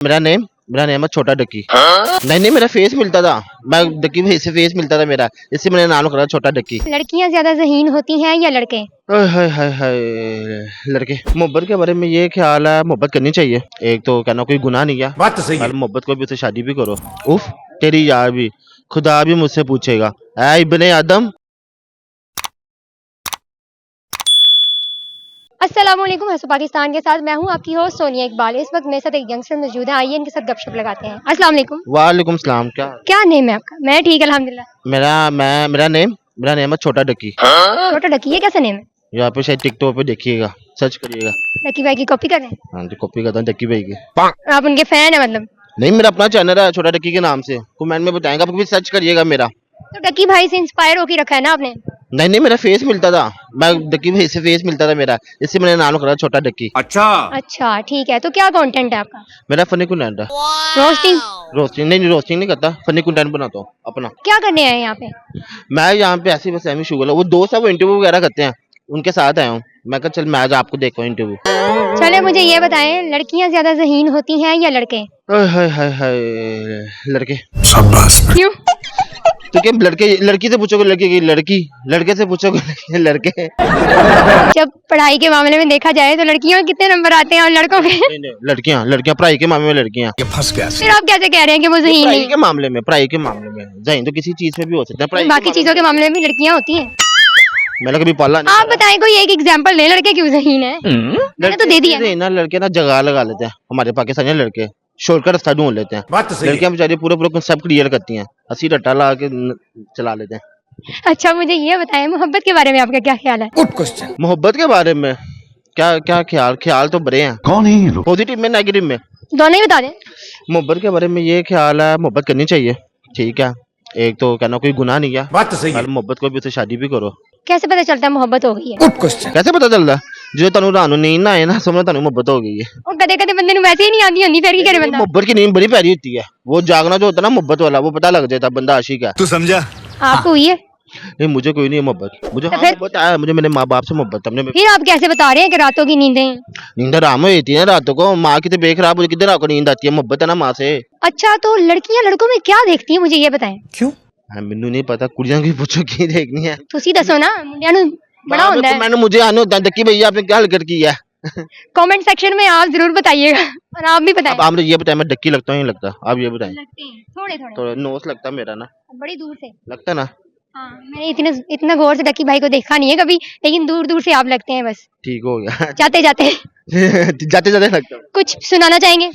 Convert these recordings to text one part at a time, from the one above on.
मेरा नेम है छोटा डक्की। नहीं मेरा फेस मिलता था, मैं डक्की भाई से फेस मिलता था मेरा, इससे मैंने नाम रखा छोटा डक्की। लड़कियां ज्यादा ज़हीन होती हैं या लड़के? हाय लड़के। मोहब्बत के बारे में ये ख्याल है, मोहब्बत करनी चाहिए। एक तो कहना कोई गुनाह नहीं है, बात तो सही है। मोहब्बत को भी उससे शादी भी करो। उफ तेरी यार भी, खुदा भी मुझसे पूछेगा, ऐ इब्ने आदम। अस्सलामुअलैकुम, हंसो पाकिस्तान के साथ मैं हूं आपकी होस्ट सोनिया इकबाल। इस वक्त मेरे साथ एक यंगस्टर मौजूद है, आइए इनके साथ गपशप लगाते हैं। अस्सलाम वालेकुम। वालेकुम सलाम। क्या नेम है आपका? मैं ठीक अल्हम्दुलिल्लाह। मेरा नेम है छोटा डक्की। छोटा डकी, ये कैसा नेम है? यहाँ पे शायद टिकटॉक पे देखिएगा, सर्च करिएगा। डकी भाई की कॉपी कर रहे हैं? हाँ जी, कॉपी करता हूँ डक्की भाई की। आप उनके फैन है मतलब? नहीं, मेरा अपना चैनल है छोटा डक्की के नाम से, कमेंट में बताएंगे, आप भी सर्च करिएगा मेरा। तो डकी भाई से इंस्पायर होकर रखा है ना आपने? नहीं मेरा फेस मिलता था, मैं डक्की भाई से फेस मिलता था मेरा, इससे मैंने नाम रखा छोटा डक्की। अच्छा ठीक है, तो क्या कंटेंट है आपका? मेरा फनी कंटेंट है। रोस्टिंग रोस्टिंग नहीं करता, फनी कंटेंट बनाता हूँ अपना। क्या करने आए हैं यहाँ पे? मैं यहाँ पे ऐसे बस एमी शुगर, वो दोस्त है, वो इंटरव्यू वगैरह करते हैं, उनके साथ आया हूँ। मैं कहा चल मैं आज आपको देखता हूँ इंटरव्यू। चले मुझे ये बताएं, लड़कियां ज्यादा ज़हीन होती हैं या लड़के? हाय लड़के। क्यों? तो क्या लड़की से पूछोगे लड़की की लड़की, लड़के से पूछोगे लड़के। जब पढ़ाई के मामले में देखा जाए तो लड़कियों के कितने नंबर आते हैं और लड़कों के? नहीं, लड़कियां पढ़ाई के मामले में लड़कियां। फंस गया। फिर आप कैसे कह रहे हैं कि वो ज़हीन पढ़ाई नहीं? के मामले में ज़हीन तो किसी चीज में भी हो सकता है, पढ़ाई बाकी चीजों के मामले में भी लड़कियां होती हैं। मैंने कभी पाला नहीं। आप बताएं कोई एक एग्जांपल लें, लड़के क्यों ज़हीन है? मैंने तो दे दिया ना, लड़के ना जगह लगा लेते हैं, हमारे पाकिस्तानी लड़के शॉर्टकट रास्ता ढूंढ लेते हैं। बात तो सही है। लड़कियां बेचारी पूरा कंसेप्ट क्लियर करती हैं, अस्सी रट्टा ला के चला लेते हैं। अच्छा मुझे ये बताएं, मोहब्बत के बारे में आपका क्या ख्याल है? Good question. मोहब्बत के बारे में क्या ख्याल तो बड़े हैं। कौन है ये लोग? पॉजिटिव में नेगेटिव में? दोनों ही बता दें। मोहब्बत के बारे में ये ख्याल है, मोहब्बत करनी चाहिए। ठीक है, एक तो कहना कोई गुनाह नहीं है, बात तो सही है। मोहब्बत को भी उससे शादी भी करो। कैसे पता चलता है मोहब्बत हो गई है? Good question. कैसे पता चलता है? जो तनु रानू नींद ना आए ना, समझ तनु मोहब्बत हो गई है। और कदे कदे बंदे नु वैसे ही नहीं आंदी होंदी, फिर की करे बंदा? मोहब्बत की नींद बड़ी प्यारी होती है, वो जागना जो होता है ना मोहब्बत वाला, वो पता लग जाता है बंदा आशिक है। तू समझा? आपको हुई है? नहीं मुझे कोई नहीं है मोहब्बत, मुझे तो हाँ फिर? मोहब्बत है, मुझे मेरे माँ बाप से मोहब्बत है। फिर आप कैसे बता रहे हैं कि रातों की नींदें? नींद आराम होती है ना रातों को, माँ की तो बेख खराब होती, किधर आपको नींद आती है? मोहब्बत है ना माँ से। अच्छा तो लड़कियां लड़कों में क्या देखती हैं, मुझे ये बताएं। क्यों? मैनू नहीं पता, कुड़ियां की पूछो की देखनी है। तुसी दसो ना, मुंडियां नु बड़ा होता है। मैंने मुझे आने होता है डक्की भैया, आपने क्या हरकत की है? कमेंट सेक्शन में आप जरूर बताइएगा और आप भी बताएं। अब आप मुझे ये बताएं, मैं डक्की लगता हूँ नहीं लगता? आप ये बताएं। लगते हैं थोड़े थोड़े, तो नोस लगता है मेरा ना, बड़ी दूर से। लगता ना? हाँ मैंने इतना गौर से डकी भाई को देखा नहीं है कभी, लेकिन दूर दूर से आप लगते हैं बस। ठीक हो गया। जाते जाते जाते जाते लगता हूँ। कुछ सुनाना चाहेंगे?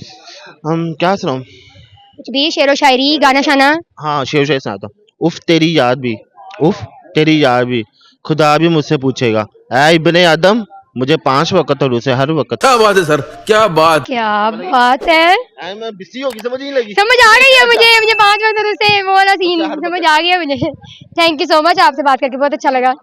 हम क्या सुनाऊं? कुछ भी, शेरो शायरी, गाना शाना? हाँ शेर शेर सुनाता हूँ। उफ तेरी याद भी, खुदा भी मुझसे पूछेगा, ऐ इब्ने आदम, मुझे 5 वक्त और उसे हर वक्त। क्या बात है सर, क्या बात। क्या बात है, मैं बिजी होगी, समझ नहीं लगी? समझ आ गई है मुझे 5 मिनट से वो वाला सीन समझ आ गया मुझे। थैंक यू सो मच, आपसे बात करके बहुत अच्छा लगा।